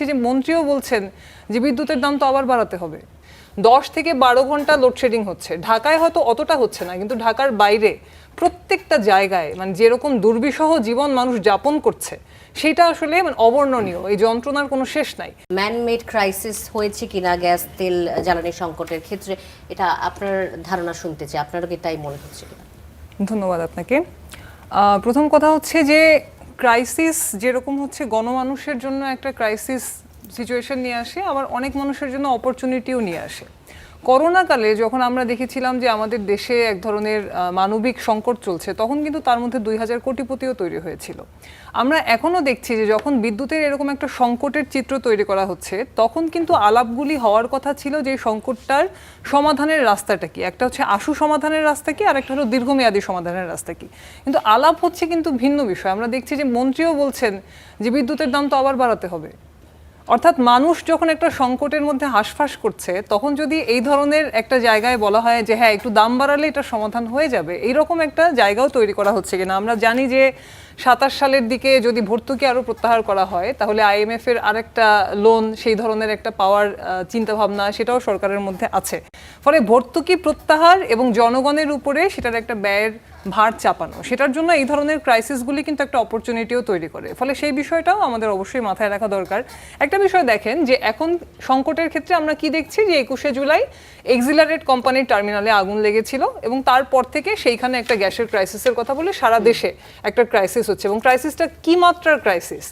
দেখছি যে মন্ত্রীও বলছেন যে বিদ্যুতের দাম তো আবার বাড়াতে হবে। 10 থেকে 12 ঘন্টা লোডশেডিং হচ্ছে। ঢাকায় হয়তো অতটা হচ্ছে না, কিন্তু ঢাকার বাইরে প্রত্যেকটা জায়গায় মানে যেরকম দুর্বিষহ জীবন মানুষ যাপন করছে সেটা আসলে মানে অবর্ণনীয়। এই যন্ত্রণার কোনো শেষ নাই। ম্যান মেড ক্রাইসিস হয়েছে কিনা গ্যাস তেল জ্বালানি সংকটের ক্ষেত্রে, এটা আপনার ধারণা শুনতে চাই, আপনারও কি তাই মনে হচ্ছে কিনা? ধন্যবাদ আপনাকে। প্রথম কথা হচ্ছে যে ক্রাইসিস যেরকম হচ্ছে গণমানুষের জন্য একটা ক্রাইসিস সিচুয়েশন নিয়ে আসে, আবার অনেক মানুষের জন্য অপরচুনিটিও নিয়ে আসে। করোনাকালে যখন আমরা দেখেছিলাম যে আমাদের দেশে এক ধরনের মানবিক সংকট চলছে, তখন কিন্তু তার মধ্যে 2000 কোটিপতিও তৈরি হয়েছিল। আমরা এখনও দেখছি যে যখন বিদ্যুতের এরকম একটা সংকটের চিত্র তৈরি করা হচ্ছে, তখন কিন্তু আলাপগুলি হওয়ার কথা ছিল যে সংকটটার সমাধানের রাস্তাটা কি। একটা হচ্ছে আশু সমাধানের রাস্তা কি, আর একটা হলো দীর্ঘমেয়াদী সমাধানের রাস্তা কি। কিন্তু আলাপ হচ্ছে কিন্তু ভিন্ন বিষয়। আমরা দেখছি যে মন্ত্রীও বলছেন যে বিদ্যুতের দাম তো আবার বাড়াতে হবে। অর্থাৎ মানুষ যখন একটা সংকটের মধ্যে হাঁসফাঁস করছে, তখন যদি এই ধরনের একটা জায়গায় বলা হয় যে হ্যাঁ একটু দাম বাড়ালে এটা সমাধান হয়ে যাবে, এইরকম একটা জায়গাও তৈরি করা হচ্ছে কিনা। আমরা জানি যে 27 সালের দিকে যদি ভর্তুকি আরও প্রত্যাহার করা হয়, তাহলে IMF এর আরেকটা লোন সেই ধরনের একটা পাওয়ার চিন্তাভাবনা সেটাও সরকারের মধ্যে আছে। ফলে ভর্তুকি প্রত্যাহার এবং জনগণের উপরে সেটার একটা ব্যয়ের ভার চাপানো, সেটার জন্য এই ধরনের ক্রাইসিসগুলি কিন্তু একটা অপরচুনিটিও তৈরি করে। ফলে সেই বিষয়টাও আমাদের অবশ্যই মাথায় রাখা দরকার। একটা বিষয় দেখেন যে এখন সংকটের ক্ষেত্রে আমরা কি দেখছি যে 21শে জুলাই এক্সিলারেট কোম্পানির টার্মিনালে আগুন লেগেছিল এবং তারপর থেকে সেইখানে একটা গ্যাসের ক্রাইসিসের কথা বলে সারা দেশে একটা ক্রাইসিস হচ্ছে। এবং ক্রাইসিসটা কি মাত্রার ক্রাইসিস?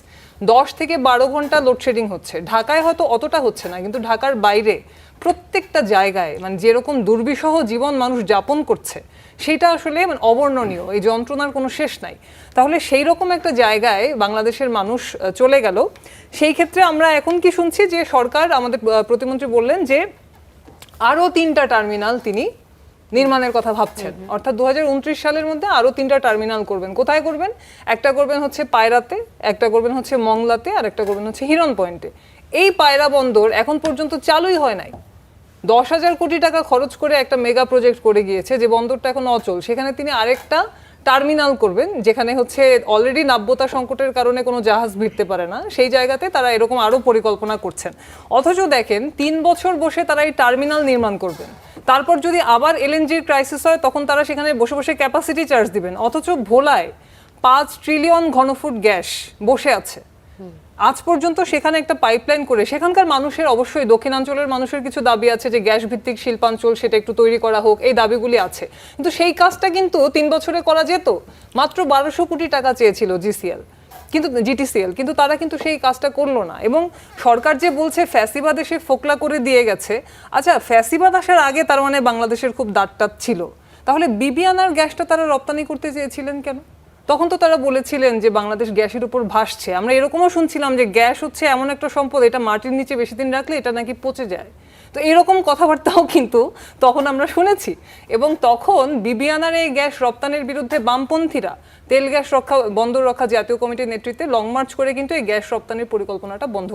10 থেকে 12 ঘন্টা লোডশেডিং হচ্ছে। ঢাকায় হয়তো অতটা হচ্ছে না, কিন্তু ঢাকার বাইরে প্রত্যেকটা জায়গায় মানে যেরকম দুর্বিষহ জীবন মানুষ যাপন করছে সেটা আসলে মানে অবর্ণনীয়। এই যন্ত্রণার কোনো শেষ নাই। তাহলে সেই রকম একটা জায়গায় বাংলাদেশের মানুষ চলে গেল। সেই ক্ষেত্রে আমরা এখন কি শুনছি যে সরকার, আমাদের প্রতিমন্ত্রী বললেন যে আরও 3টা টার্মিনাল তিনি নির্মাণের কথা ভাবছেন। অর্থাৎ 2029 সালের মধ্যে আরও 3টা টার্মিনাল করবেন। কোথায় করবেন? একটা করবেন হচ্ছে পায়রাতে, একটা করবেন হচ্ছে মংলাতে, আর একটা করবেন হচ্ছে হিরন পয়েন্টে। এই পায়রা বন্দর এখন পর্যন্ত চালুই হয় নাই। 10,000 কোটি টাকা খরচ করে একটা মেগা প্রজেক্ট করে গিয়েছে, যে বন্দরটা এখন অচল। সেখানে তিনি আরেকটা টার্মিনাল করবেন, যেখানে হচ্ছে অলরেডি নাব্যতা সংকটের কারণে কোনো জাহাজ ভিড়তে পারে না, সেই জায়গাতে তারা এরকম আরও পরিকল্পনা করছেন। অথচ দেখেন 3 বছর বসে তারা এই টার্মিনাল নির্মাণ করবেন, তারপর যদি আবার LNGর ক্রাইসিস হয় তখন তারা সেখানে বসে বসে ক্যাপাসিটি চার্জ দিবেন। অথচ ভোলায় 5 ট্রিলিয়ন ঘনফুট গ্যাস বসে আছে। আজ পর্যন্ত সেখানে একটা পাইপলাইন করে সেখানকার মানুষের, অবশ্যই দক্ষিণাঞ্চলের মানুষের কিছু দাবি আছে যে গ্যাস ভিত্তিক শিল্পাঞ্চল সেটা একটু তৈরি করা হোক, এই দাবিগুলি আছে। কিন্তু সেই কাজটা কিন্তু 3 বছরে করা যেত। মাত্র 1200 কোটি টাকা চেয়েছিল GTCL, কিন্তু তারা কিন্তু সেই কাজটা করলো না। এবং সরকার যে বলছে ফ্যাসিবাদ এসে ফোকলা করে দিয়ে গেছে, আচ্ছা ফ্যাসিবাদ আসার আগে তার মানে বাংলাদেশের খুব দাঁতটাত ছিল, তাহলে বিবিআনার গ্যাসটা তারা রপ্তানি করতে চেয়েছিলেন কেন? তখন তো তারা বলেছিলেন যে বাংলাদেশ গ্যাসের উপর ভাসছে। আমরা এরকমও শুনছিলাম যে গ্যাস হচ্ছে এমন একটা সম্পদ, এটা মাটির নিচে বেশি দিন রাখলে এটা নাকি পচে যায়। তো এরকম কথাবার্তাও কিন্তু তখন আমরা শুনেছি। এবং তখন বিবিআনার এই গ্যাস রপ্তানির বিরুদ্ধে বামপন্থীরা তেল গ্যাস বন্দর রক্ষা জাতীয় কমিটির নেতৃত্বে লং মার্চ করে কিন্তু এই গ্যাস রপ্তানির পরিকল্পনাটা বন্ধ